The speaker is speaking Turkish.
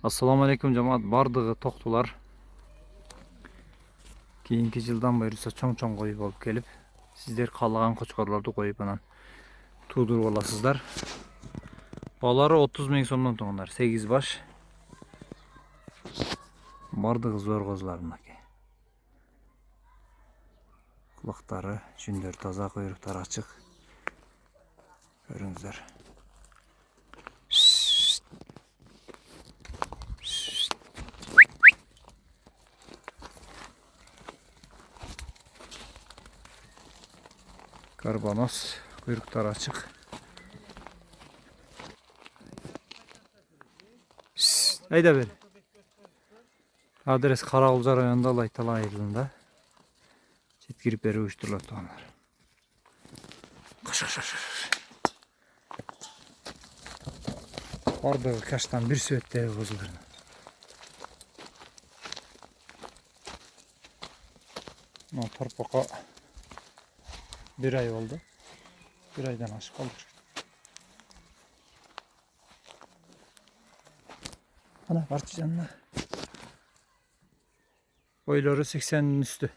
Assalamu alaikum cemaat. Bardığı toktular. Keyinki жылдан beri çoң koyup alıp gelip sizler kalagan koçkarlardı koyup anan tuğdurup alasızlar. Balары 30 ming so'mdan to'g'anlar 8 baş. Bardığı zor kozlarındaki. Kulakları, жүндер таза, kuyrukları açık. Görünüzler. Karbanos, kuyrukları açık. Hayda bir. Adres Karaulca rayonunda Laytala ayırında. Çet girip beri uçturlar onlar. Bardığı kaçtan bir söğütte bozulur. Torpaka bir ay oldu. Bir aydan aşık olur. Ana parçacanlar. Boyları 80'in üstü.